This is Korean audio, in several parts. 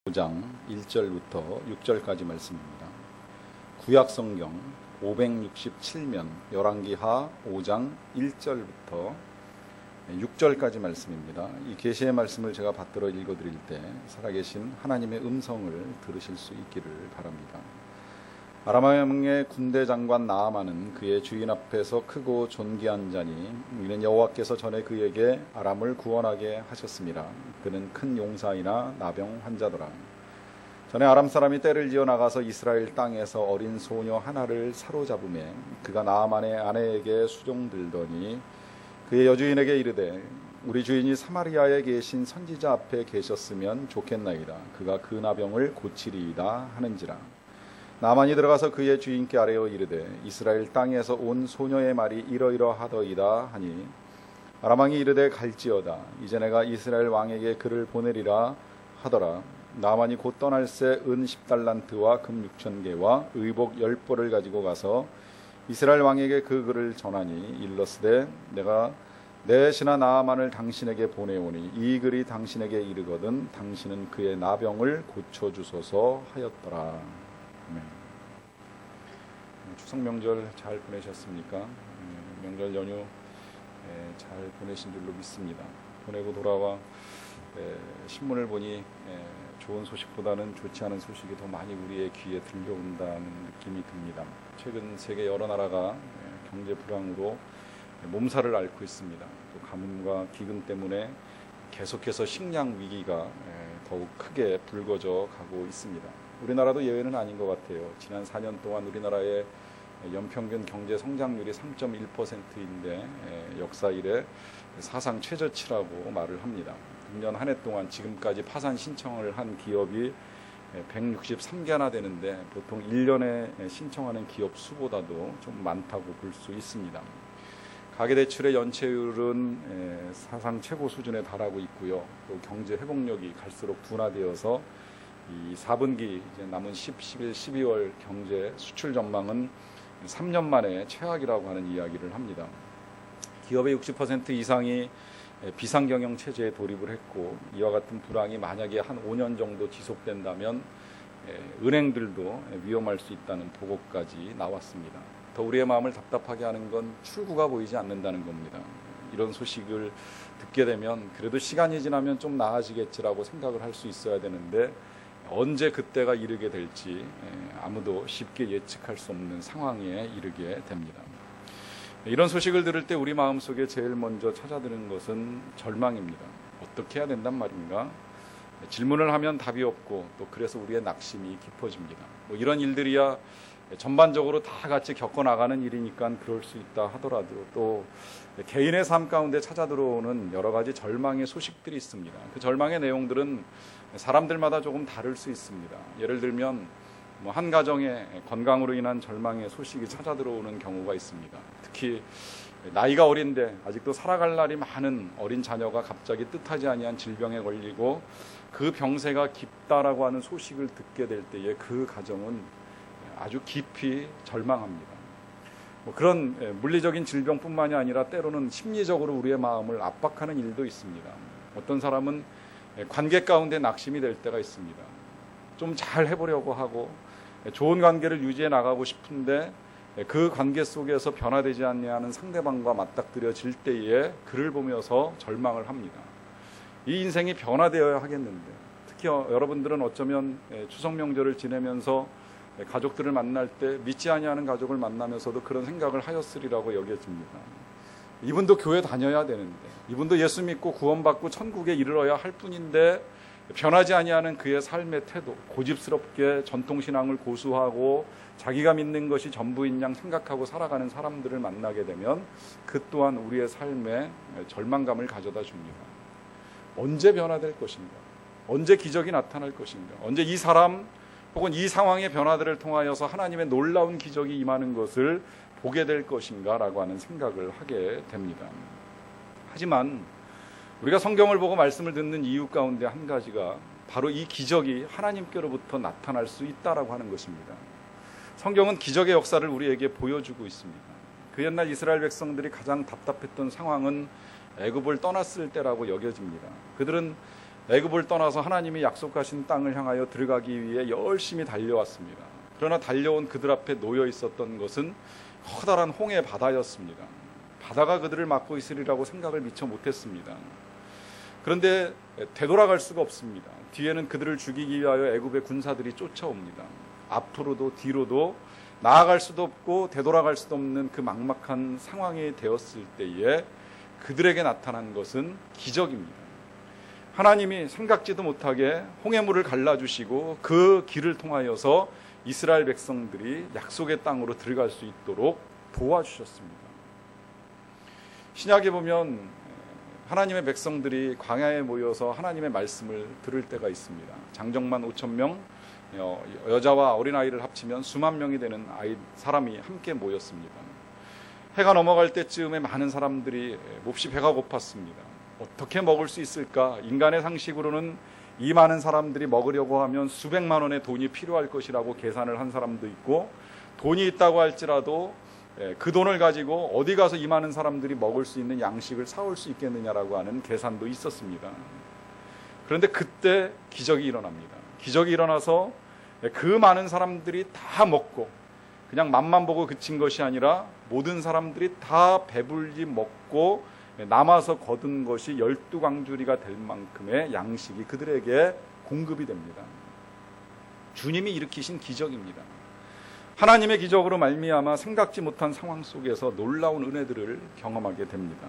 5장 1절부터 6절까지 말씀입니다. 구약성경 567면 열왕기하 5장 1절부터 6절까지 말씀입니다. 이 계시의 말씀을 제가 받들어 읽어드릴 때 살아계신 하나님의 음성을 들으실 수 있기를 바랍니다. 아람 왕의 군대 장관 나아만은 그의 주인 앞에서 크고 존귀한 자니 이는 여호와께서 전에 그에게 아람을 구원하게 하셨습니다. 그는 큰 용사이나 나병 환자더라. 전에 아람 사람이 떼를 지어 나가서 이스라엘 땅에서 어린 소녀 하나를 사로잡음에 그가 나아만의 아내에게 수종들더니 그의 여주인에게 이르되 우리 주인이 사마리아에 계신 선지자 앞에 계셨으면 좋겠나이다. 그가 그 나병을 고치리이다 하는지라. 나만이 들어가서 그의 주인께 아뢰어 이르되 이스라엘 땅에서 온 소녀의 말이 이러이러하더이다 하니 아람 왕이 이르되 갈지어다. 이제 내가 이스라엘 왕에게 그를 보내리라 하더라. 나만이 곧 떠날새 은 10달란트와 금 6,000개와 의복 10벌을 가지고 가서 이스라엘 왕에게 그 글을 전하니 일러스되 내가 내 신하 나아만을 당신에게 보내오니 이 글이 당신에게 이르거든 당신은 그의 나병을 고쳐주소서 하였더라. 추석 명절 잘 보내셨습니까? 명절 연휴 잘 보내신 줄로 믿습니다. 보내고 돌아와 신문을 보니 좋은 소식보다는 좋지 않은 소식이 더 많이 우리의 귀에 들려온다는 느낌이 듭니다. 최근 세계 여러 나라가 경제 불황으로 몸살을 앓고 있습니다. 또 가뭄과 기근 때문에 계속해서 식량 위기가 더욱 크게 불거져 가고 있습니다. 우리나라도 예외는 아닌 것 같아요. 지난 4년 동안 우리나라의 연평균 경제 성장률이 3.1%인데 역사 이래 사상 최저치라고 말을 합니다. 금년 한 해 동안 지금까지 파산 신청을 한 기업이 163개나 되는데 보통 1년에 신청하는 기업 수보다도 좀 많다고 볼 수 있습니다. 가계대출의 연체율은 사상 최고 수준에 달하고 있고요. 또 경제 회복력이 갈수록 둔화되어서 이 4분기 이제 남은 10, 11, 12월 경제 수출 전망은 3년 만에 최악이라고 하는 이야기를 합니다. 기업의 60% 이상이 비상경영 체제에 돌입을 했고 이와 같은 불황이 만약에 한 5년 정도 지속된다면 은행들도 위험할 수 있다는 보고까지 나왔습니다. 더 우리의 마음을 답답하게 하는 건 출구가 보이지 않는다는 겁니다. 이런 소식을 듣게 되면 그래도 시간이 지나면 좀 나아지겠지라고 생각을 할 수 있어야 되는데 언제 그때가 이르게 될지 아무도 쉽게 예측할 수 없는 상황에 이르게 됩니다. 이런 소식을 들을 때 우리 마음속에 제일 먼저 찾아드는 것은 절망입니다. 어떻게 해야 된단 말인가? 질문을 하면 답이 없고 또 그래서 우리의 낙심이 깊어집니다. 이런 일들이야 전반적으로 다 같이 겪어나가는 일이니까 그럴 수 있다 하더라도 또 개인의 삶 가운데 찾아 들어오는 여러 가지 절망의 소식들이 있습니다. 그 절망의 내용들은 사람들마다 조금 다를 수 있습니다. 예를 들면 한 가정에 건강으로 인한 절망의 소식이 찾아 들어오는 경우가 있습니다. 특히 나이가 어린데 아직도 살아갈 날이 많은 어린 자녀가 갑자기 뜻하지 아니한 질병에 걸리고 그 병세가 깊다라고 하는 소식을 듣게 될 때에 그 가정은 아주 깊이 절망합니다. 그런 물리적인 질병뿐만이 아니라 때로는 심리적으로 우리의 마음을 압박하는 일도 있습니다. 어떤 사람은 관계 가운데 낙심이 될 때가 있습니다. 좀 잘 해보려고 하고 좋은 관계를 유지해 나가고 싶은데 그 관계 속에서 변화되지 않는 상대방과 맞닥뜨려질 때에 그를 보면서 절망을 합니다. 이 인생이 변화되어야 하겠는데 특히 여러분들은 어쩌면 추석 명절을 지내면서 가족들을 만날 때 믿지 아니하는 가족을 만나면서도 그런 생각을 하였으리라고 여겨집니다. 이분도 교회 다녀야 되는데 이분도 예수 믿고 구원받고 천국에 이르러야 할 뿐인데 변하지 아니하는 그의 삶의 태도, 고집스럽게 전통신앙을 고수하고 자기가 믿는 것이 전부인 양 생각하고 살아가는 사람들을 만나게 되면 그 또한 우리의 삶에 절망감을 가져다 줍니다. 언제 변화될 것인가? 언제 기적이 나타날 것인가? 언제 이 사람 혹은 이 상황의 변화들을 통하여서 하나님의 놀라운 기적이 임하는 것을 보게 될 것인가 라고 하는 생각을 하게 됩니다. 하지만 우리가 성경을 보고 말씀을 듣는 이유 가운데 한 가지가 바로 이 기적이 하나님께로부터 나타날 수 있다라고 하는 것입니다. 성경은 기적의 역사를 우리에게 보여주고 있습니다. 그 옛날 이스라엘 백성들이 가장 답답했던 상황은 애굽을 떠났을 때라고 여겨집니다. 그들은 애굽을 떠나서 하나님이 약속하신 땅을 향하여 들어가기 위해 열심히 달려왔습니다. 그러나 달려온 그들 앞에 놓여 있었던 것은 커다란 홍해 바다였습니다. 바다가 그들을 막고 있으리라고 생각을 미처 못했습니다. 그런데 되돌아갈 수가 없습니다. 뒤에는 그들을 죽이기 위하여 애굽의 군사들이 쫓아옵니다. 앞으로도 뒤로도 나아갈 수도 없고 되돌아갈 수도 없는 그 막막한 상황이 되었을 때에 그들에게 나타난 것은 기적입니다. 하나님이 생각지도 못하게 홍해물을 갈라주시고 그 길을 통하여서 이스라엘 백성들이 약속의 땅으로 들어갈 수 있도록 도와주셨습니다. 신약에 보면 하나님의 백성들이 광야에 모여서 하나님의 말씀을 들을 때가 있습니다. 장정만 5,000명, 여자와 어린아이를 합치면 수만 명이 되는 사람이 함께 모였습니다. 해가 넘어갈 때쯤에 많은 사람들이 몹시 배가 고팠습니다. 어떻게 먹을 수 있을까? 인간의 상식으로는 이 많은 사람들이 먹으려고 하면 수백만 원의 돈이 필요할 것이라고 계산을 한 사람도 있고, 돈이 있다고 할지라도 그 돈을 가지고 어디 가서 이 많은 사람들이 먹을 수 있는 양식을 사올 수 있겠느냐라고 하는 계산도 있었습니다. 그런데 그때 기적이 일어납니다. 기적이 일어나서 그 많은 사람들이 다 먹고 그냥 맛만 보고 그친 것이 아니라 모든 사람들이 다 배불리 먹고 남아서 거둔 것이 12광주리가 될 만큼의 양식이 그들에게 공급이 됩니다. 주님이 일으키신 기적입니다. 하나님의 기적으로 말미암아 생각지 못한 상황 속에서 놀라운 은혜들을 경험하게 됩니다.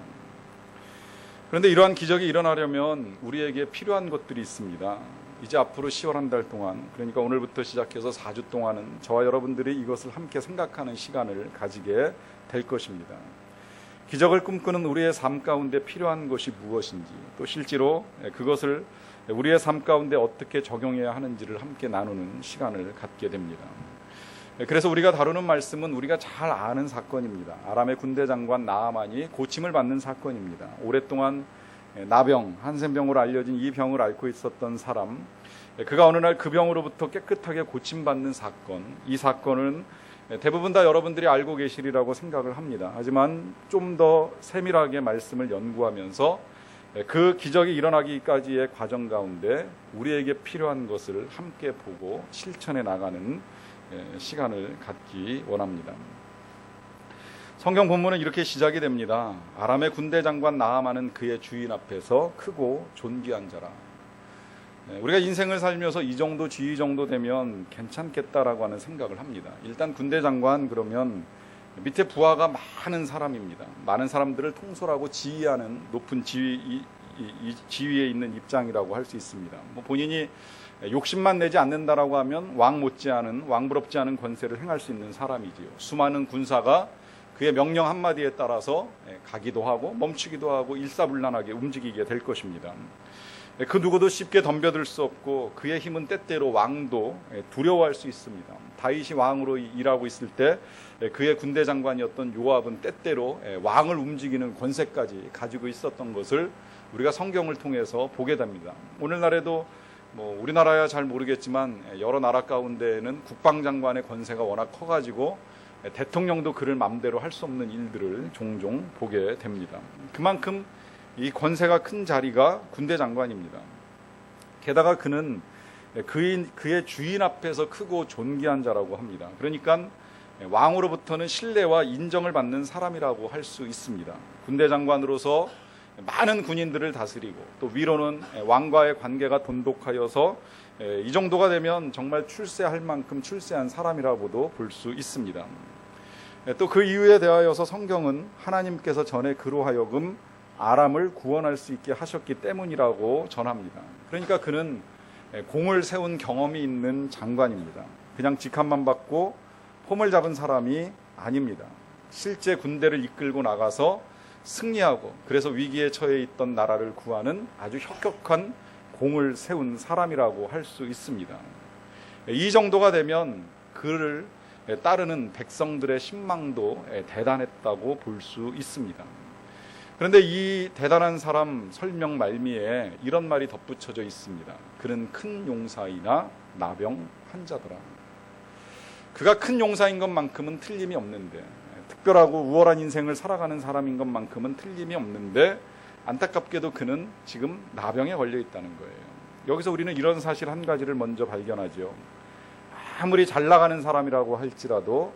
그런데 이러한 기적이 일어나려면 우리에게 필요한 것들이 있습니다. 이제 앞으로 10월 한 달 동안, 그러니까 오늘부터 시작해서 4주 동안은 저와 여러분들이 이것을 함께 생각하는 시간을 가지게 될 것입니다. 기적을 꿈꾸는 우리의 삶 가운데 필요한 것이 무엇인지, 또 실제로 그것을 우리의 삶 가운데 어떻게 적용해야 하는지를 함께 나누는 시간을 갖게 됩니다. 그래서 우리가 다루는 말씀은 우리가 잘 아는 사건입니다. 아람의 군대 장관 나아만이 고침을 받는 사건입니다. 오랫동안 나병, 한센병으로 알려진 이 병을 앓고 있었던 사람, 그가 어느 날 그 병으로부터 깨끗하게 고침받는 사건, 이 사건은 대부분 다 여러분들이 알고 계시리라고 생각을 합니다. 하지만 좀 더 세밀하게 말씀을 연구하면서 그 기적이 일어나기까지의 과정 가운데 우리에게 필요한 것을 함께 보고 실천해 나가는 시간을 갖기 원합니다. 성경 본문은 이렇게 시작이 됩니다. 아람의 군대 장관 나아만은 그의 주인 앞에서 크고 존귀한 자라. 우리가 인생을 살면서 이 정도 지위 정도 되면 괜찮겠다라고 하는 생각을 합니다. 일단 군대 장관 그러면 밑에 부하가 많은 사람입니다. 많은 사람들을 통솔하고 지휘하는 높은 지위에 있는 입장이라고 할 수 있습니다. 본인이 욕심만 내지 않는다라고 하면 왕 못지않은, 왕부럽지 않은 권세를 행할 수 있는 사람이지요. 수많은 군사가 그의 명령 한마디에 따라서 가기도 하고 멈추기도 하고 일사불란하게 움직이게 될 것입니다. 그 누구도 쉽게 덤벼들 수 없고 그의 힘은 때때로 왕도 두려워할 수 있습니다. 다윗이 왕으로 일하고 있을 때 그의 군대 장관이었던 요압은 때때로 왕을 움직이는 권세까지 가지고 있었던 것을 우리가 성경을 통해서 보게 됩니다. 오늘날에도 우리나라야 잘 모르겠지만 여러 나라 가운데에는 국방장관의 권세가 워낙 커가지고 대통령도 그를 마음대로 할 수 없는 일들을 종종 보게 됩니다. 그만큼 이 권세가 큰 자리가 군대 장관입니다. 게다가 그는 그의 주인 앞에서 크고 존귀한 자라고 합니다. 그러니까 왕으로부터는 신뢰와 인정을 받는 사람이라고 할 수 있습니다. 군대 장관으로서 많은 군인들을 다스리고 또 위로는 왕과의 관계가 돈독하여서 이 정도가 되면 정말 출세할 만큼 출세한 사람이라고도 볼 수 있습니다. 또 그 이유에 대하여서 성경은 하나님께서 전에 그로 하여금 아람을 구원할 수 있게 하셨기 때문이라고 전합니다. 그러니까 그는 공을 세운 경험이 있는 장관입니다. 그냥 직함만 받고 폼을 잡은 사람이 아닙니다. 실제 군대를 이끌고 나가서 승리하고 그래서 위기에 처해 있던 나라를 구하는 아주 혁혁한 공을 세운 사람이라고 할 수 있습니다. 이 정도가 되면 그를 따르는 백성들의 신망도 대단했다고 볼 수 있습니다. 그런데 이 대단한 사람 설명 말미에 이런 말이 덧붙여져 있습니다. 그는 큰 용사이나 나병 환자더라. 그가 큰 용사인 것만큼은 틀림이 없는데, 특별하고 우월한 인생을 살아가는 사람인 것만큼은 틀림이 없는데 안타깝게도 그는 지금 나병에 걸려 있다는 거예요. 여기서 우리는 이런 사실 한 가지를 먼저 발견하죠. 아무리 잘 나가는 사람이라고 할지라도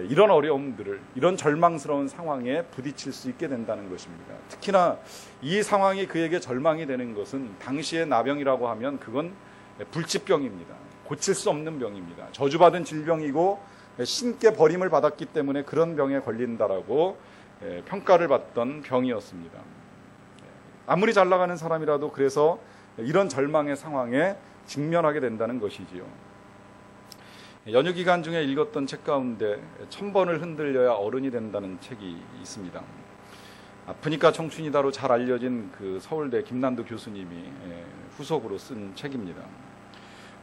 이런 어려움들을, 이런 절망스러운 상황에 부딪힐 수 있게 된다는 것입니다. 특히나 이 상황이 그에게 절망이 되는 것은 당시의 나병이라고 하면 그건 불치병입니다. 고칠 수 없는 병입니다. 저주받은 질병이고 신께 버림을 받았기 때문에 그런 병에 걸린다라고 평가를 받던 병이었습니다. 아무리 잘 나가는 사람이라도 그래서 이런 절망의 상황에 직면하게 된다는 것이지요. 연휴 기간 중에 읽었던 책 가운데 1000번을 흔들려야 어른이 된다는 책이 있습니다. 아프니까 청춘이다로 잘 알려진 그 서울대 김난도 교수님이 후속으로 쓴 책입니다.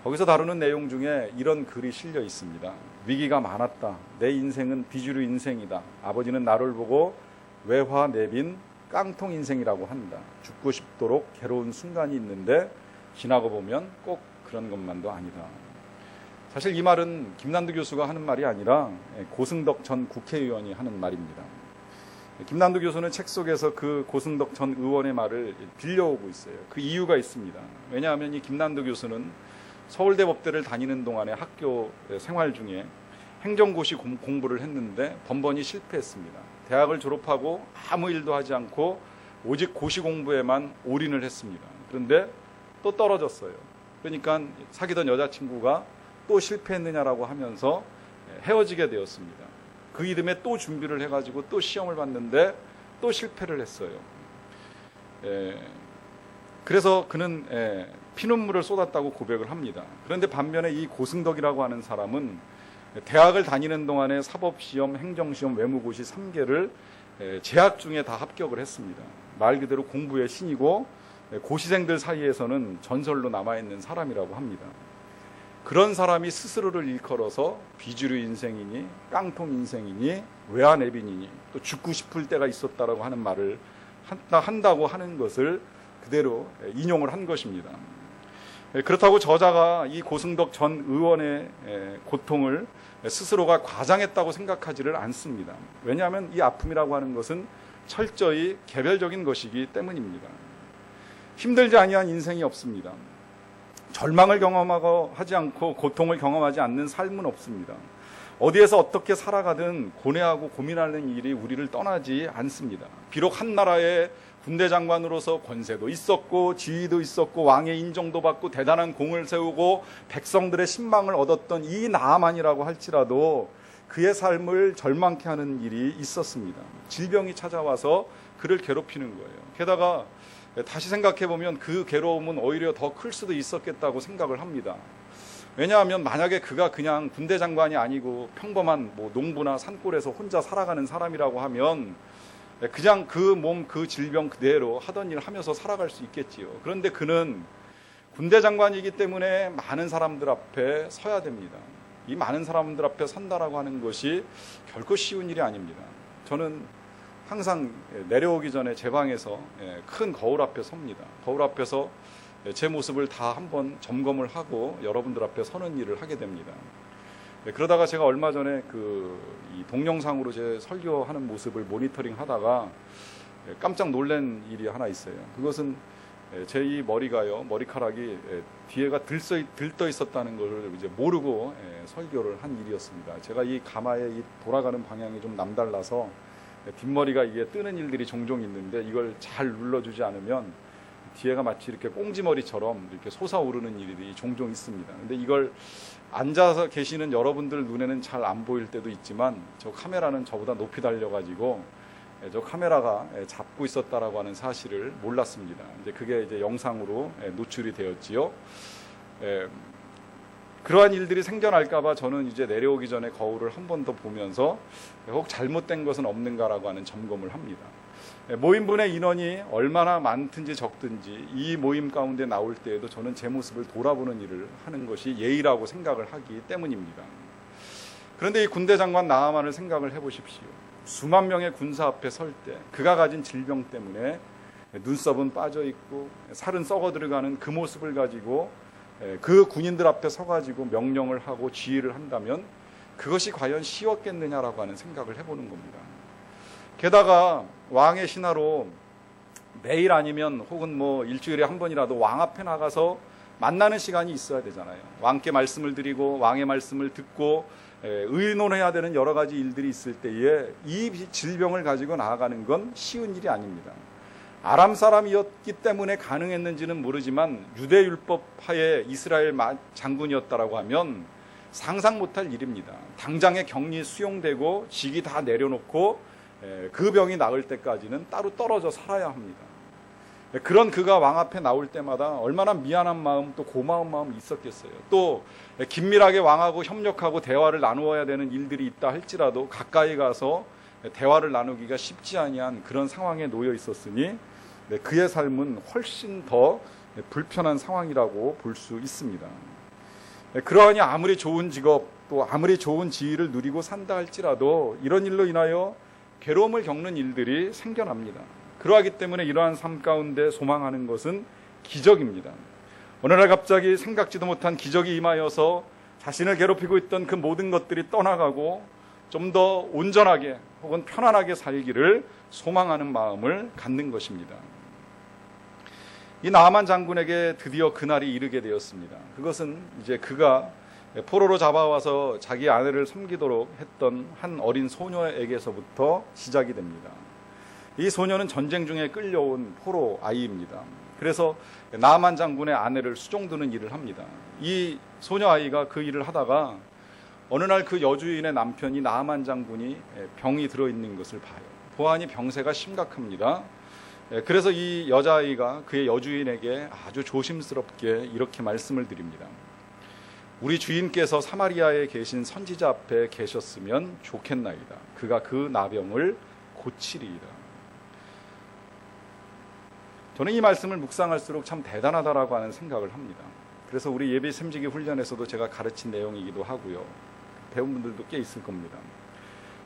거기서 다루는 내용 중에 이런 글이 실려 있습니다. 위기가 많았다. 내 인생은 비주류 인생이다. 아버지는 나를 보고 외화 내빈 깡통 인생이라고 한다. 죽고 싶도록 괴로운 순간이 있는데 지나고 보면 꼭 그런 것만도 아니다. 사실 이 말은 김난도 교수가 하는 말이 아니라 고승덕 전 국회의원이 하는 말입니다. 김난도 교수는 책 속에서 그 고승덕 전 의원의 말을 빌려오고 있어요. 그 이유가 있습니다. 왜냐하면 이 김난도 교수는 서울대 법대를 다니는 동안에 학교 생활 중에 행정고시 공부를 했는데 번번이 실패했습니다. 대학을 졸업하고 아무 일도 하지 않고 오직 고시 공부에만 올인을 했습니다. 그런데 또 떨어졌어요. 그러니까 사귀던 여자친구가 또 실패했느냐라고 하면서 헤어지게 되었습니다. 그 이듬해 또 준비를 해가지고 또 시험을 봤는데 또 실패를 했어요. 그래서 그는 피눈물을 쏟았다고 고백을 합니다. 그런데 반면에 이 고승덕이라고 하는 사람은 대학을 다니는 동안에 사법시험, 행정시험, 외무고시 3개를 재학 중에 다 합격을 했습니다. 말 그대로 공부의 신이고 고시생들 사이에서는 전설로 남아있는 사람이라고 합니다. 그런 사람이 스스로를 일컬어서 비주류 인생이니 깡통 인생이니 외화내빈이니 또 죽고 싶을 때가 있었다라고 하는 말을 한다고 하는 것을 그대로 인용을 한 것입니다. 그렇다고 저자가 이 고승덕 전 의원의 고통을 스스로가 과장했다고 생각하지를 않습니다. 왜냐하면 이 아픔이라고 하는 것은 철저히 개별적인 것이기 때문입니다. 힘들지 아니한 인생이 없습니다. 절망을 경험하고 하지 않고 고통을 경험하지 않는 삶은 없습니다. 어디에서 어떻게 살아가든 고뇌하고 고민하는 일이 우리를 떠나지 않습니다. 비록 한 나라의 군대 장관으로서 권세도 있었고 지위도 있었고 왕의 인정도 받고 대단한 공을 세우고 백성들의 신망을 얻었던 이 나아만이라고 할지라도 그의 삶을 절망케 하는 일이 있었습니다. 질병이 찾아와서 그를 괴롭히는 거예요. 게다가 다시 생각해보면 그 괴로움은 오히려 더 클 수도 있었겠다고 생각을 합니다. 왜냐하면 만약에 그가 그냥 군대 장관이 아니고 평범한 농부나 산골에서 혼자 살아가는 사람이라고 하면 그냥 그 몸, 그 질병 그대로 하던 일 하면서 살아갈 수 있겠지요. 그런데 그는 군대 장관이기 때문에 많은 사람들 앞에 서야 됩니다. 이 많은 사람들 앞에 선다라고 하는 것이 결코 쉬운 일이 아닙니다. 저는 항상 내려오기 전에 제 방에서 큰 거울 앞에 섭니다. 거울 앞에서 제 모습을 다 한번 점검을 하고 여러분들 앞에 서는 일을 하게 됩니다. 그러다가 제가 얼마 전에 이 동영상으로 제 설교하는 모습을 모니터링 하다가 깜짝 놀란 일이 하나 있어요. 그것은 제 이 머리카락이 뒤에가 들떠 있었다는 것을 이제 모르고 설교를 한 일이었습니다. 제가 이 가마의 이 돌아가는 방향이 좀 남달라서 뒷머리가 이게 뜨는 일들이 종종 있는데 이걸 잘 눌러주지 않으면 뒤에가 마치 이렇게 꽁지머리처럼 이렇게 솟아오르는 일이 종종 있습니다. 근데 이걸 앉아서 계시는 여러분들 눈에는 잘 안 보일 때도 있지만 저 카메라는 저보다 높이 달려가지고 저 카메라가 잡고 있었다라고 하는 사실을 몰랐습니다. 이제 그게 이제 영상으로 노출이 되었지요. 그러한 일들이 생겨날까봐 저는 이제 내려오기 전에 거울을 한 번 더 보면서 혹 잘못된 것은 없는가라고 하는 점검을 합니다. 모임분의 인원이 얼마나 많든지 적든지 이 모임 가운데 나올 때에도 저는 제 모습을 돌아보는 일을 하는 것이 예의라고 생각을 하기 때문입니다. 그런데 이 군대 장관 나아만을 생각을 해보십시오. 수만 명의 군사 앞에 설 때 그가 가진 질병 때문에 눈썹은 빠져있고 살은 썩어 들어가는 그 모습을 가지고 그 군인들 앞에 서가지고 명령을 하고 지휘를 한다면 그것이 과연 쉬웠겠느냐라고 하는 생각을 해보는 겁니다. 게다가 왕의 신하로 매일 아니면 혹은 뭐 일주일에 한 번이라도 왕 앞에 나가서 만나는 시간이 있어야 되잖아요. 왕께 말씀을 드리고 왕의 말씀을 듣고 의논해야 되는 여러 가지 일들이 있을 때에 이 질병을 가지고 나아가는 건 쉬운 일이 아닙니다. 아람 사람이었기 때문에 가능했는지는 모르지만 유대 율법 하에 이스라엘 장군이었다라고 하면 상상 못할 일입니다. 당장에 격리 수용되고 직이 다 내려놓고 그 병이 나을 때까지는 따로 떨어져 살아야 합니다. 그런 그가 왕 앞에 나올 때마다 얼마나 미안한 마음 또 고마운 마음이 있었겠어요. 또 긴밀하게 왕하고 협력하고 대화를 나누어야 되는 일들이 있다 할지라도 가까이 가서 대화를 나누기가 쉽지 아니한 그런 상황에 놓여 있었으니 그의 삶은 훨씬 더 불편한 상황이라고 볼 수 있습니다. 그러하니 아무리 좋은 직업 또 아무리 좋은 지위를 누리고 산다 할지라도 이런 일로 인하여 괴로움을 겪는 일들이 생겨납니다. 그러하기 때문에 이러한 삶 가운데 소망하는 것은 기적입니다. 어느 날 갑자기 생각지도 못한 기적이 임하여서 자신을 괴롭히고 있던 그 모든 것들이 떠나가고 좀 더 온전하게 혹은 편안하게 살기를 소망하는 마음을 갖는 것입니다. 이 나아만 장군에게 드디어 그날이 이르게 되었습니다. 그것은 이제 그가 포로로 잡아와서 자기 아내를 섬기도록 했던 한 어린 소녀에게서부터 시작이 됩니다. 이 소녀는 전쟁 중에 끌려온 포로 아이입니다. 그래서 나아만 장군의 아내를 수종드는 일을 합니다. 이 소녀 아이가 그 일을 하다가 어느 날 그 여주인의 남편이 나아만 장군이 병이 들어있는 것을 봐요. 보아하니 병세가 심각합니다. 그래서 이 여자아이가 그의 여주인에게 아주 조심스럽게 이렇게 말씀을 드립니다. 우리 주인께서 사마리아에 계신 선지자 앞에 계셨으면 좋겠나이다. 그가 그 나병을 고치리이다. 저는 이 말씀을 묵상할수록 참 대단하다라고 하는 생각을 합니다. 그래서 우리 예비 샘지기 훈련에서도 제가 가르친 내용이기도 하고요. 배운 분들도 꽤 있을 겁니다.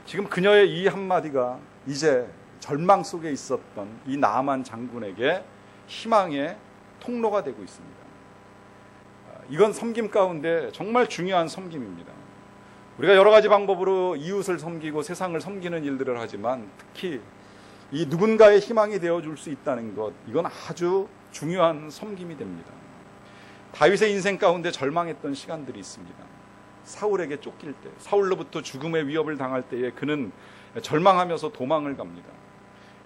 지금 그녀의 이 한마디가 이제 절망 속에 있었던 이 나아만 장군에게 희망의 통로가 되고 있습니다. 이건 섬김 가운데 정말 중요한 섬김입니다. 우리가 여러 가지 방법으로 이웃을 섬기고 세상을 섬기는 일들을 하지만 특히 이 누군가의 희망이 되어줄 수 있다는 것, 이건 아주 중요한 섬김이 됩니다. 다윗의 인생 가운데 절망했던 시간들이 있습니다. 사울에게 쫓길 때, 사울로부터 죽음의 위협을 당할 때에 그는 절망하면서 도망을 갑니다.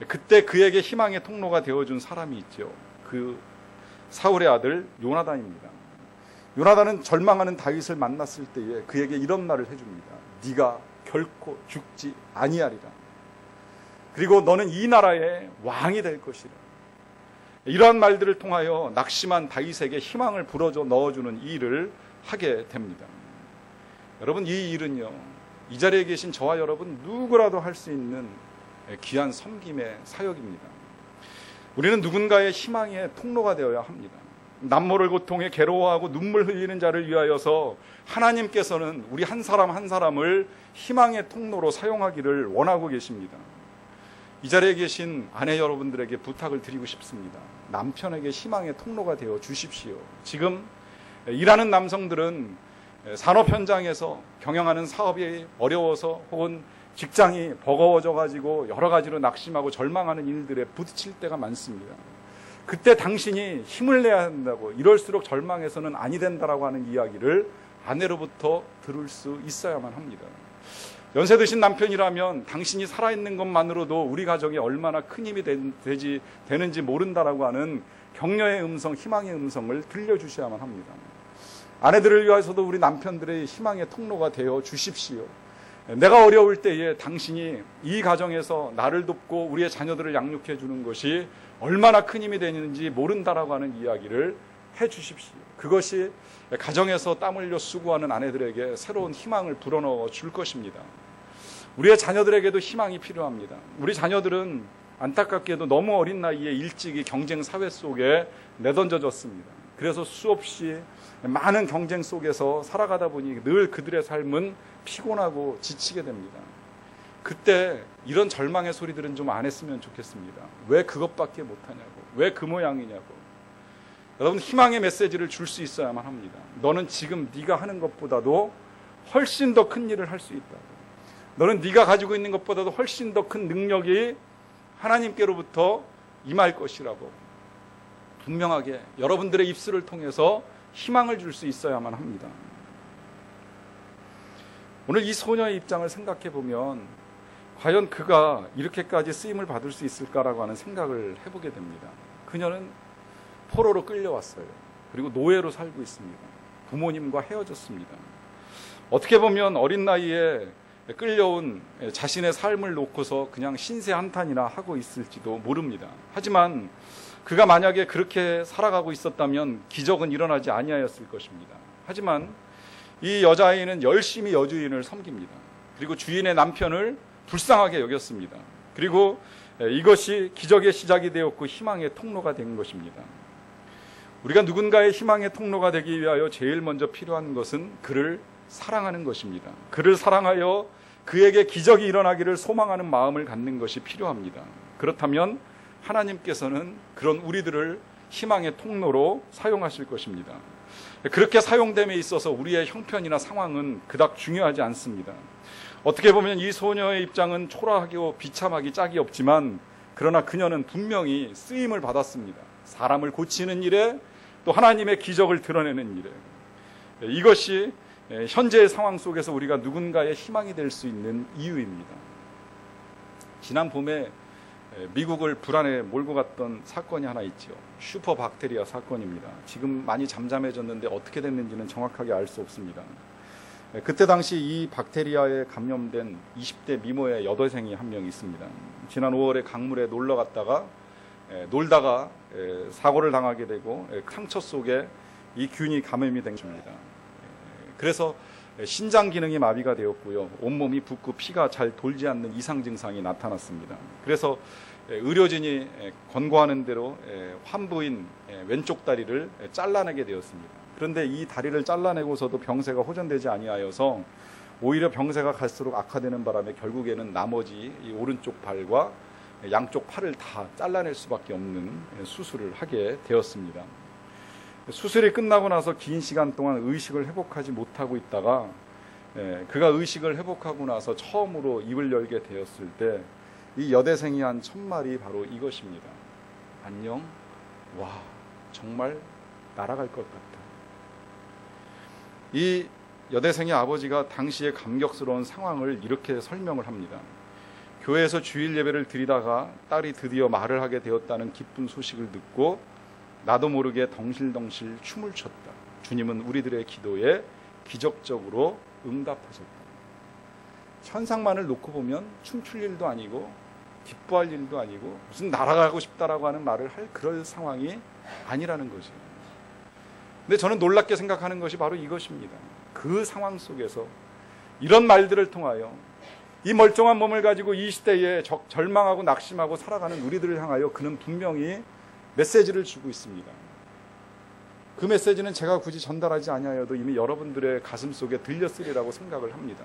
그때 그에게 희망의 통로가 되어준 사람이 있죠. 그 사울의 아들 요나단입니다. 요나단은 절망하는 다윗을 만났을 때에 그에게 이런 말을 해줍니다. 네가 결코 죽지 아니하리라. 그리고 너는 이 나라의 왕이 될 것이라. 이러한 말들을 통하여 낙심한 다윗에게 희망을 불어줘 넣어주는 이 일을 하게 됩니다. 여러분, 이 일은요, 이 자리에 계신 저와 여러분 누구라도 할 수 있는 귀한 섬김의 사역입니다. 우리는 누군가의 희망의 통로가 되어야 합니다. 남모를 고통에 괴로워하고 눈물 흘리는 자를 위하여서 하나님께서는 우리 한 사람 한 사람을 희망의 통로로 사용하기를 원하고 계십니다. 이 자리에 계신 아내 여러분들에게 부탁을 드리고 싶습니다. 남편에게 희망의 통로가 되어 주십시오. 지금 일하는 남성들은 산업 현장에서 경영하는 사업이 어려워서 혹은 직장이 버거워져 가지고 여러 가지로 낙심하고 절망하는 일들에 부딪힐 때가 많습니다. 그때 당신이 힘을 내야 한다고, 이럴수록 절망해서는 아니 된다라고 하는 이야기를 아내로부터 들을 수 있어야만 합니다. 연세 드신 남편이라면 당신이 살아있는 것만으로도 우리 가정에 얼마나 큰 힘이 되는지 모른다라고 하는 격려의 음성, 희망의 음성을 들려주셔야만 합니다. 아내들을 위해서도 우리 남편들의 희망의 통로가 되어 주십시오. 내가 어려울 때에 당신이 이 가정에서 나를 돕고 우리의 자녀들을 양육해 주는 것이 얼마나 큰 힘이 되는지 모른다라고 하는 이야기를 해 주십시오. 그것이 가정에서 땀 흘려 수고하는 아내들에게 새로운 희망을 불어넣어 줄 것입니다. 우리의 자녀들에게도 희망이 필요합니다. 우리 자녀들은 안타깝게도 너무 어린 나이에 일찍이 경쟁 사회 속에 내던져졌습니다. 그래서 수없이 많은 경쟁 속에서 살아가다 보니 늘 그들의 삶은 피곤하고 지치게 됩니다. 그때 이런 절망의 소리들은 좀 안 했으면 좋겠습니다. 왜 그것밖에 못하냐고, 왜 그 모양이냐고. 여러분, 희망의 메시지를 줄 수 있어야만 합니다. 너는 지금 네가 하는 것보다도 훨씬 더 큰 일을 할 수 있다. 너는 네가 가지고 있는 것보다도 훨씬 더 큰 능력이 하나님께로부터 임할 것이라고 분명하게 여러분들의 입술을 통해서 희망을 줄 수 있어야만 합니다. 오늘 이 소녀의 입장을 생각해 보면 과연 그가 이렇게까지 쓰임을 받을 수 있을까라고 하는 생각을 해보게 됩니다. 그녀는 포로로 끌려왔어요. 그리고 노예로 살고 있습니다. 부모님과 헤어졌습니다. 어떻게 보면 어린 나이에 끌려온 자신의 삶을 놓고서 그냥 신세 한탄이나 하고 있을지도 모릅니다. 하지만 그가 만약에 그렇게 살아가고 있었다면 기적은 일어나지 아니하였을 것입니다. 하지만 이 여자아이는 열심히 여주인을 섬깁니다. 그리고 주인의 남편을 불쌍하게 여겼습니다. 그리고 이것이 기적의 시작이 되었고 희망의 통로가 된 것입니다. 우리가 누군가의 희망의 통로가 되기 위하여 제일 먼저 필요한 것은 그를 사랑하는 것입니다. 그를 사랑하여 그에게 기적이 일어나기를 소망하는 마음을 갖는 것이 필요합니다. 그렇다면 하나님께서는 그런 우리들을 희망의 통로로 사용하실 것입니다. 그렇게 사용됨에 있어서 우리의 형편이나 상황은 그닥 중요하지 않습니다. 어떻게 보면 이 소녀의 입장은 초라하고 비참하기 짝이 없지만 그러나 그녀는 분명히 쓰임을 받았습니다. 사람을 고치는 일에 또 하나님의 기적을 드러내는 일에 이것이 현재의 상황 속에서 우리가 누군가의 희망이 될 수 있는 이유입니다. 지난 봄에 미국을 불안에 몰고 갔던 사건이 하나 있죠. 슈퍼박테리아 사건입니다. 지금 많이 잠잠해졌는데 어떻게 됐는지는 정확하게 알 수 없습니다. 그때 당시 이 박테리아에 감염된 20대 미모의 여대생이 한 명 있습니다. 지난 5월에 강물에 놀다가 사고를 당하게 되고 상처 속에 이 균이 감염이 된 것입니다. 그래서 신장 기능이 마비가 되었고요. 온몸이 붓고 피가 잘 돌지 않는 이상 증상이 나타났습니다. 그래서 의료진이 권고하는 대로 환부인 왼쪽 다리를 잘라내게 되었습니다. 그런데 이 다리를 잘라내고서도 병세가 호전되지 아니하여서 오히려 병세가 갈수록 악화되는 바람에 결국에는 나머지 이 오른쪽 발과 양쪽 팔을 다 잘라낼 수밖에 없는 수술을 하게 되었습니다. 수술이 끝나고 나서 긴 시간 동안 의식을 회복하지 못하고 있다가 그가 의식을 회복하고 나서 처음으로 입을 열게 되었을 때 이 여대생이 한 첫말이 바로 이것입니다. 안녕? 와, 정말 날아갈 것 같다. 이 여대생의 아버지가 당시의 감격스러운 상황을 이렇게 설명을 합니다. 교회에서 주일 예배를 드리다가 딸이 드디어 말을 하게 되었다는 기쁜 소식을 듣고 나도 모르게 덩실덩실 춤을 췄다. 주님은 우리들의 기도에 기적적으로 응답하셨다. 현상만을 놓고 보면 춤출 일도 아니고 기뻐할 일도 아니고 무슨 날아가고 싶다라고 하는 말을 할 그럴 상황이 아니라는 거죠. 근데 저는 놀랍게 생각하는 것이 바로 이것입니다. 그 상황 속에서 이런 말들을 통하여 이 멀쩡한 몸을 가지고 이 시대에 절망하고 낙심하고 살아가는 우리들을 향하여 그는 분명히 메시지를 주고 있습니다. 그 메시지는 제가 굳이 전달하지 아니하여도 이미 여러분들의 가슴 속에 들렸으리라고 생각을 합니다.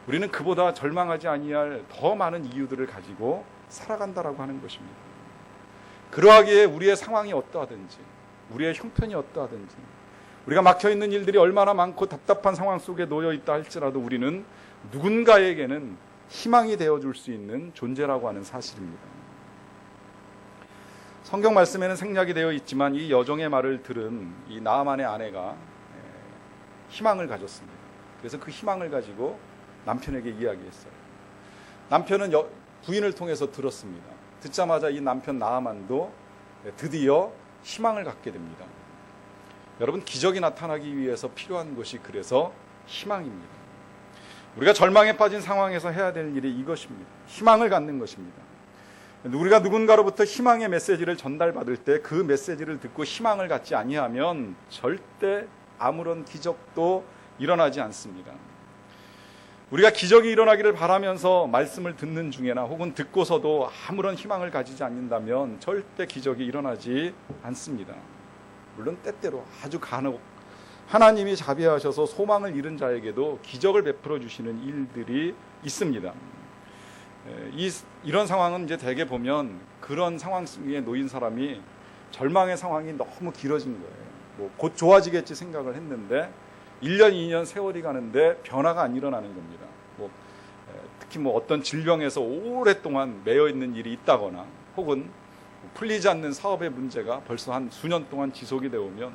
우리는 그보다 절망하지 아니할 더 많은 이유들을 가지고 살아간다라고 하는 것입니다. 그러하기에 우리의 상황이 어떠하든지 우리의 형편이 어떠하든지 우리가 막혀있는 일들이 얼마나 많고 답답한 상황 속에 놓여있다 할지라도 우리는 누군가에게는 희망이 되어줄 수 있는 존재라고 하는 사실입니다. 성경 말씀에는 생략이 되어 있지만 이 여종의 말을 들은 이 나아만의 아내가 희망을 가졌습니다. 그래서 그 희망을 가지고 남편에게 이야기했어요. 남편은 부인을 통해서 들었습니다. 듣자마자 이 남편 나아만도 드디어 희망을 갖게 됩니다. 여러분, 기적이 나타나기 위해서 필요한 것이 그래서 희망입니다. 우리가 절망에 빠진 상황에서 해야 될 일이 이것입니다. 희망을 갖는 것입니다. 우리가 누군가로부터 희망의 메시지를 전달받을 때 그 메시지를 듣고 희망을 갖지 아니하면 절대 아무런 기적도 일어나지 않습니다. 우리가 기적이 일어나기를 바라면서 말씀을 듣는 중에나 혹은 듣고서도 아무런 희망을 가지지 않는다면 절대 기적이 일어나지 않습니다. 물론 때때로 아주 간혹 하나님이 자비하셔서 소망을 잃은 자에게도 기적을 베풀어 주시는 일들이 있습니다. 이런 상황은 이제 대개 보면 그런 상황 속에 놓인 사람이 절망의 상황이 너무 길어진 거예요. 곧 좋아지겠지 생각을 했는데 1년, 2년 세월이 가는데 변화가 안 일어나는 겁니다. 특히 어떤 질병에서 오랫동안 매여 있는 일이 있다거나 혹은 풀리지 않는 사업의 문제가 벌써 한 수년 동안 지속이 되어 오면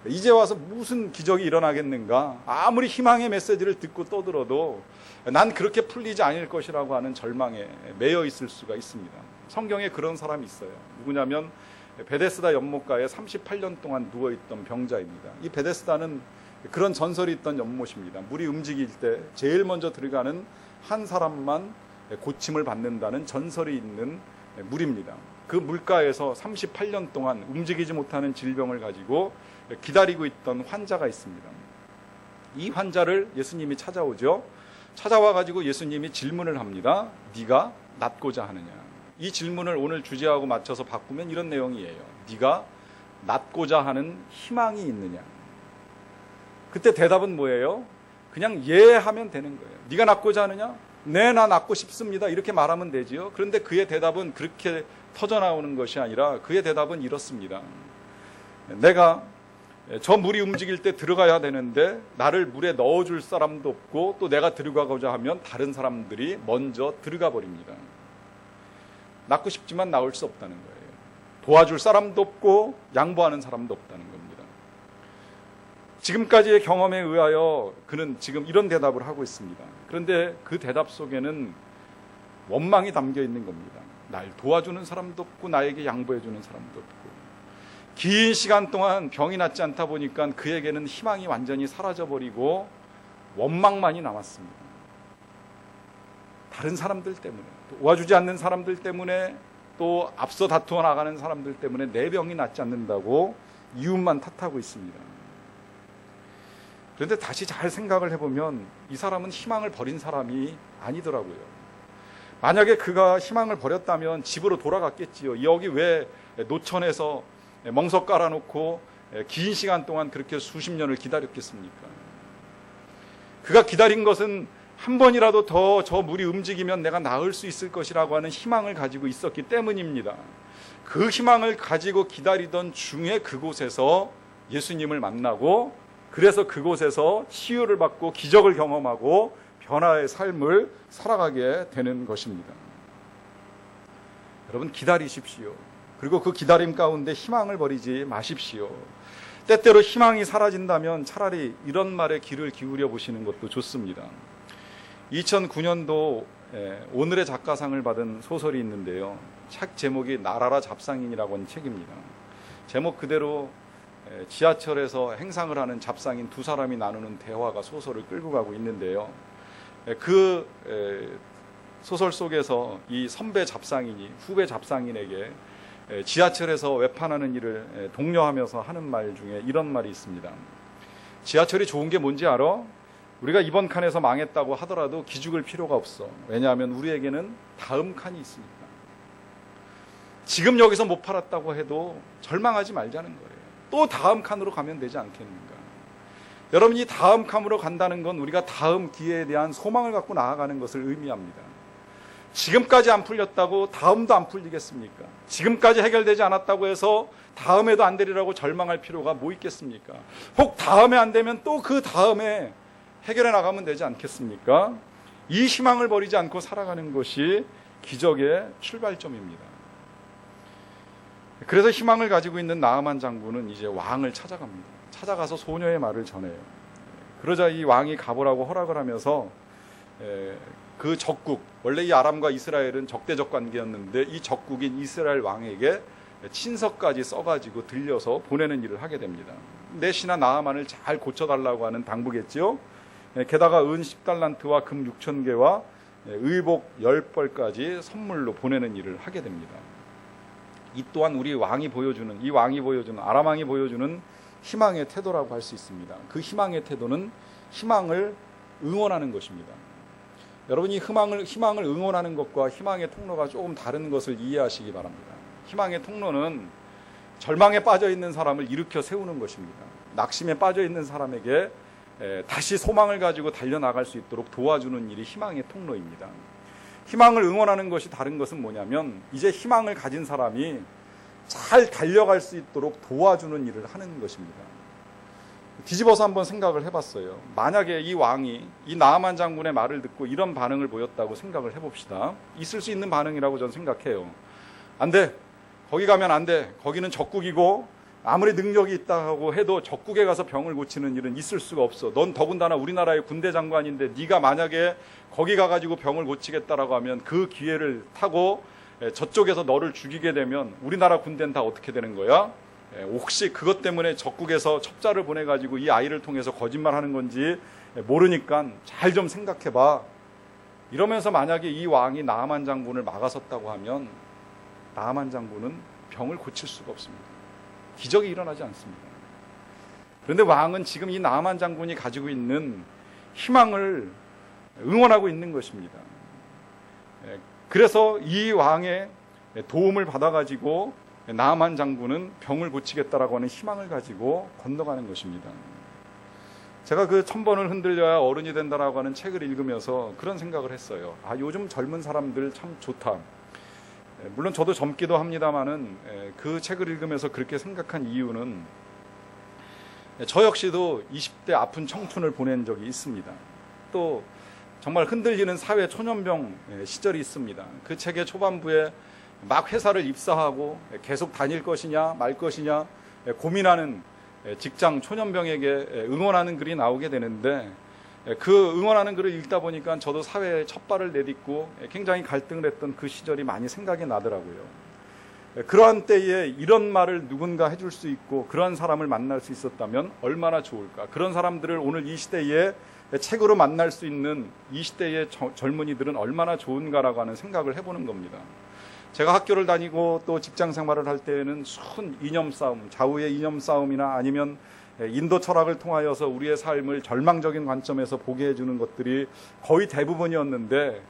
이제 와서 무슨 기적이 일어나겠는가, 아무리 희망의 메시지를 듣고 떠들어도 난 그렇게 풀리지 않을 것이라고 하는 절망에 매여 있을 수가 있습니다. 성경에 그런 사람이 있어요. 누구냐면 베데스다 연못가에 38년 동안 누워있던 병자입니다. 이 베데스다는 그런 전설이 있던 연못입니다. 물이 움직일 때 제일 먼저 들어가는 한 사람만 고침을 받는다는 전설이 있는 물입니다. 그 물가에서 38년 동안 움직이지 못하는 질병을 가지고 기다리고 있던 환자가 있습니다. 이 환자를 예수님이 찾아오죠. 찾아와 가지고 예수님이 질문을 합니다. 네가 낫고자 하느냐. 이 질문을 오늘 주제하고 맞춰서 바꾸면 이런 내용이에요. 네가 낫고자 하는 희망이 있느냐. 그때 대답은 뭐예요? 그냥 예 하면 되는 거예요. 네가 낫고자 하느냐? 네, 나 낫고 싶습니다. 이렇게 말하면 되지요. 그런데 그의 대답은 그렇게 터져나오는 것이 아니라 그의 대답은 이렇습니다. 내가 저 물이 움직일 때 들어가야 되는데 나를 물에 넣어줄 사람도 없고 또 내가 들어가고자 하면 다른 사람들이 먼저 들어가 버립니다. 낫고 싶지만 나올 수 없다는 거예요. 도와줄 사람도 없고 양보하는 사람도 없다는 겁니다. 지금까지의 경험에 의하여 그는 지금 이런 대답을 하고 있습니다. 그런데 그 대답 속에는 원망이 담겨 있는 겁니다. 날 도와주는 사람도 없고 나에게 양보해주는 사람도 없고 긴 시간 동안 병이 낫지 않다 보니까 그에게는 희망이 완전히 사라져버리고 원망만이 남았습니다. 다른 사람들 때문에, 도와주지 않는 사람들 때문에, 또 앞서 다투어 나가는 사람들 때문에 내 병이 낫지 않는다고 이웃만 탓하고 있습니다. 그런데 다시 잘 생각을 해보면 이 사람은 희망을 버린 사람이 아니더라고요. 만약에 그가 희망을 버렸다면 집으로 돌아갔겠지요. 여기 왜 노천에서 멍석 깔아놓고 긴 시간 동안 그렇게 수십 년을 기다렸겠습니까? 그가 기다린 것은 한 번이라도 더 저 물이 움직이면 내가 나을 수 있을 것이라고 하는 희망을 가지고 있었기 때문입니다. 그 희망을 가지고 기다리던 중에 그곳에서 예수님을 만나고 그래서 그곳에서 치유를 받고 기적을 경험하고 변화의 삶을 살아가게 되는 것입니다. 여러분 기다리십시오. 그리고 그 기다림 가운데 희망을 버리지 마십시오. 때때로 희망이 사라진다면 차라리 이런 말에 귀를 기울여 보시는 것도 좋습니다. 2009년도 오늘의 작가상을 받은 소설이 있는데요. 책 제목이 나라라 잡상인이라고 하는 책입니다. 제목 그대로 지하철에서 행상을 하는 잡상인 두 사람이 나누는 대화가 소설을 끌고 가고 있는데요. 그 소설 속에서 이 선배 잡상인이 후배 잡상인에게 지하철에서 외판하는 일을 독려하면서 하는 말 중에 이런 말이 있습니다. 지하철이 좋은 게 뭔지 알아? 우리가 이번 칸에서 망했다고 하더라도 기죽을 필요가 없어. 왜냐하면 우리에게는 다음 칸이 있으니까. 지금 여기서 못 팔았다고 해도 절망하지 말자는 거예요. 또 다음 칸으로 가면 되지 않겠는가. 여러분이 다음 칸으로 간다는 건 우리가 다음 기회에 대한 소망을 갖고 나아가는 것을 의미합니다. 지금까지 안 풀렸다고 다음도 안 풀리겠습니까? 지금까지 해결되지 않았다고 해서 다음에도 안 되리라고 절망할 필요가 뭐 있겠습니까? 혹 다음에 안 되면 또 그 다음에 해결해 나가면 되지 않겠습니까? 이 희망을 버리지 않고 살아가는 것이 기적의 출발점입니다. 그래서 희망을 가지고 있는 나아만 장군은 이제 왕을 찾아갑니다. 찾아가서 소녀의 말을 전해요. 그러자 이 왕이 가보라고 허락을 하면서 그 적국, 원래 이 아람과 이스라엘은 적대적 관계였는데 이 적국인 이스라엘 왕에게 친서까지 써가지고 들려서 보내는 일을 하게 됩니다. 내 신하 나아만을 잘 고쳐달라고 하는 당부겠죠. 게다가 은 10달란트와 금 6,000개와 의복 10벌까지 선물로 보내는 일을 하게 됩니다. 이 또한 이 왕이 보여주는 아람 왕이 보여주는 희망의 태도라고 할 수 있습니다. 그 희망의 태도는 희망을 응원하는 것입니다. 여러분이 희망을 응원하는 것과 희망의 통로가 조금 다른 것을 이해하시기 바랍니다. 희망의 통로는 절망에 빠져 있는 사람을 일으켜 세우는 것입니다. 낙심에 빠져 있는 사람에게 다시 소망을 가지고 달려나갈 수 있도록 도와주는 일이 희망의 통로입니다. 희망을 응원하는 것이 다른 것은 뭐냐면 이제 희망을 가진 사람이 잘 달려갈 수 있도록 도와주는 일을 하는 것입니다. 뒤집어서 한번 생각을 해봤어요. 만약에 이 왕이 이 나아만 장군의 말을 듣고 이런 반응을 보였다고 생각을 해봅시다. 있을 수 있는 반응이라고 저는 생각해요. 안 돼. 거기 가면 안 돼. 거기는 적국이고 아무리 능력이 있다고 해도 적국에 가서 병을 고치는 일은 있을 수가 없어. 넌 더군다나 우리나라의 군대 장관인데 네가 만약에 거기 가가지고 병을 고치겠다라고 하면 그 기회를 타고 저쪽에서 너를 죽이게 되면 우리나라 군대는 다 어떻게 되는 거야? 혹시 그것 때문에 적국에서 첩자를 보내가지고 이 아이를 통해서 거짓말하는 건지 모르니까 잘 좀 생각해봐. 이러면서 만약에 이 왕이 나아만 장군을 막아섰다고 하면 나아만 장군은 병을 고칠 수가 없습니다. 기적이 일어나지 않습니다. 그런데 왕은 지금 이 나아만 장군이 가지고 있는 희망을 응원하고 있는 것입니다. 그래서 이 왕의 도움을 받아가지고 나아만 장군은 병을 고치겠다라고 하는 희망을 가지고 건너가는 것입니다. 제가 그 1000번을 흔들려야 어른이 된다라고 하는 책을 읽으면서 그런 생각을 했어요. 아, 요즘 젊은 사람들 참 좋다. 물론 저도 젊기도 합니다만은 그 책을 읽으면서 그렇게 생각한 이유는 저 역시도 20대 아픈 청춘을 보낸 적이 있습니다. 또 정말 흔들리는 사회 초년병 시절이 있습니다. 그 책의 초반부에 막 회사를 입사하고 계속 다닐 것이냐 말 것이냐 고민하는 직장 초년병에게 응원하는 글이 나오게 되는데 그 응원하는 글을 읽다 보니까 저도 사회에 첫 발을 내딛고 굉장히 갈등을 했던 그 시절이 많이 생각이 나더라고요. 그러한 때에 이런 말을 누군가 해줄 수 있고 그러한 사람을 만날 수 있었다면 얼마나 좋을까. 그런 사람들을 오늘 이 시대에 책으로 만날 수 있는 이 시대의 젊은이들은 얼마나 좋은가라고 하는 생각을 해보는 겁니다. 제가 학교를 다니고 또 직장 생활을 할 때에는 순 이념 싸움, 좌우의 이념 싸움이나 아니면 인도 철학을 통하여서 우리의 삶을 절망적인 관점에서 보게 해주는 것들이 거의 대부분이었는데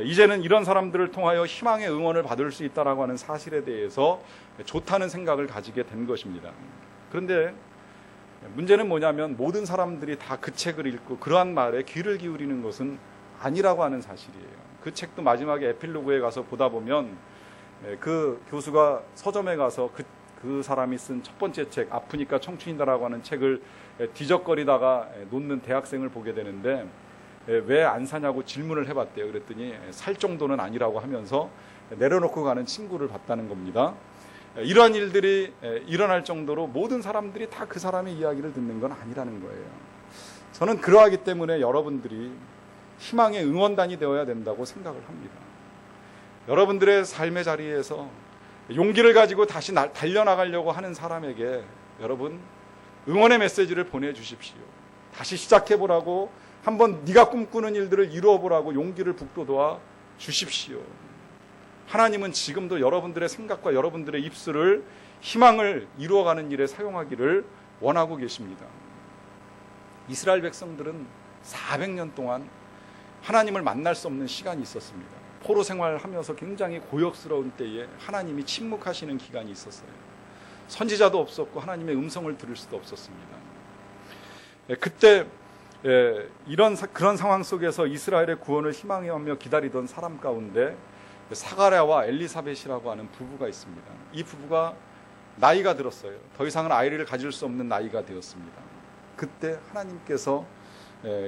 이제는 이런 사람들을 통하여 희망의 응원을 받을 수 있다라고 하는 사실에 대해서 좋다는 생각을 가지게 된 것입니다. 그런데 문제는 뭐냐면 모든 사람들이 다 그 책을 읽고 그러한 말에 귀를 기울이는 것은 아니라고 하는 사실이에요. 그 책도 마지막에 에필로그에 가서 보다 보면 그 교수가 서점에 가서 그 사람이 쓴 첫 번째 책 아프니까 청춘이다라고 하는 책을 뒤적거리다가 놓는 대학생을 보게 되는데 왜 안 사냐고 질문을 해봤대요. 그랬더니 살 정도는 아니라고 하면서 내려놓고 가는 친구를 봤다는 겁니다. 이러한 일들이 일어날 정도로 모든 사람들이 다 그 사람의 이야기를 듣는 건 아니라는 거예요. 저는 그러하기 때문에 여러분들이 희망의 응원단이 되어야 된다고 생각을 합니다. 여러분들의 삶의 자리에서 용기를 가지고 다시 달려나가려고 하는 사람에게 여러분 응원의 메시지를 보내주십시오. 다시 시작해보라고 한번 네가 꿈꾸는 일들을 이루어보라고 용기를 북돋아 주십시오. 하나님은 지금도 여러분들의 생각과 여러분들의 입술을 희망을 이루어가는 일에 사용하기를 원하고 계십니다. 이스라엘 백성들은 400년 동안 하나님을 만날 수 없는 시간이 있었습니다. 포로 생활하면서 굉장히 고역스러운 때에 하나님이 침묵하시는 기간이 있었어요. 선지자도 없었고 하나님의 음성을 들을 수도 없었습니다. 그때 그런 상황 속에서 이스라엘의 구원을 희망하며 기다리던 사람 가운데 사가랴와 엘리사벳이라고 하는 부부가 있습니다. 이 부부가 나이가 들었어요. 더 이상은 아이를 가질 수 없는 나이가 되었습니다. 그때 하나님께서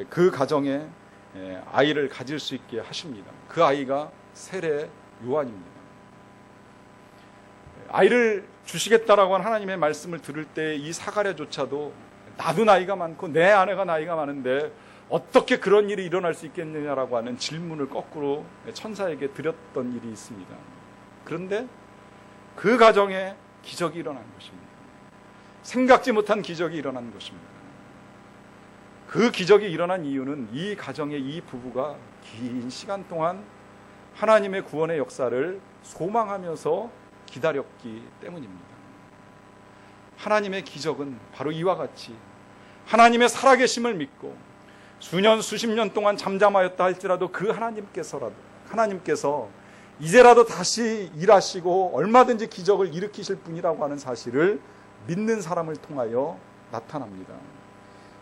그 가정에 아이를 가질 수 있게 하십니다. 그 아이가 세례 요한입니다. 아이를 주시겠다라고 한 하나님의 말씀을 들을 때 이 사가랴조차도 나도 나이가 많고 내 아내가 나이가 많은데 어떻게 그런 일이 일어날 수 있겠느냐라고 하는 질문을 거꾸로 천사에게 드렸던 일이 있습니다. 그런데 그 가정에 기적이 일어난 것입니다. 생각지 못한 기적이 일어난 것입니다. 그 기적이 일어난 이유는 이 가정의 이 부부가 긴 시간 동안 하나님의 구원의 역사를 소망하면서 기다렸기 때문입니다. 하나님의 기적은 바로 이와 같이 하나님의 살아계심을 믿고 수년 수십 년 동안 잠잠하였다 할지라도 그 하나님께서 이제라도 다시 일하시고 얼마든지 기적을 일으키실 분이라고 하는 사실을 믿는 사람을 통하여 나타납니다.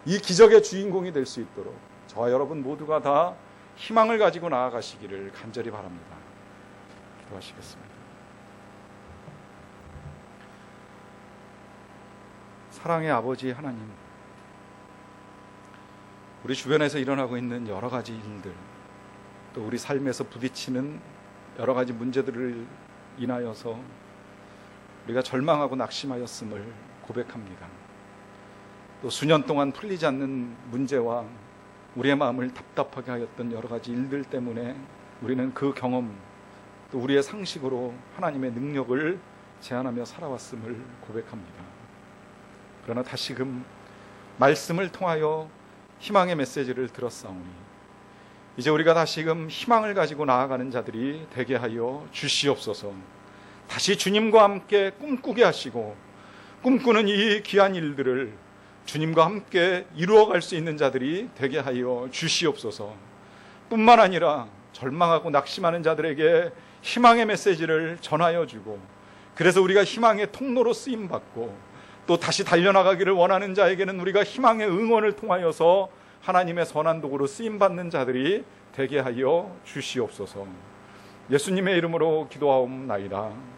이 기적의 주인공이 될 수 있도록 저와 여러분 모두가 다 희망을 가지고 나아가시기를 간절히 바랍니다. 기도하시겠습니다. 사랑의 아버지 하나님, 우리 주변에서 일어나고 있는 여러 가지 일들, 또 우리 삶에서 부딪히는 여러 가지 문제들을 인하여서 우리가 절망하고 낙심하였음을 고백합니다. 또 수년 동안 풀리지 않는 문제와 우리의 마음을 답답하게 하였던 여러 가지 일들 때문에 우리는 그 경험 또 우리의 상식으로 하나님의 능력을 제한하며 살아왔음을 고백합니다. 그러나 다시금 말씀을 통하여 희망의 메시지를 들었사오니 이제 우리가 다시금 희망을 가지고 나아가는 자들이 되게 하여 주시옵소서. 다시 주님과 함께 꿈꾸게 하시고 꿈꾸는 이 귀한 일들을 주님과 함께 이루어갈 수 있는 자들이 되게 하여 주시옵소서. 뿐만 아니라 절망하고 낙심하는 자들에게 희망의 메시지를 전하여 주고 그래서 우리가 희망의 통로로 쓰임받고 또 다시 달려나가기를 원하는 자에게는 우리가 희망의 응원을 통하여서 하나님의 선한 도구로 쓰임받는 자들이 되게 하여 주시옵소서. 예수님의 이름으로 기도하옵나이다.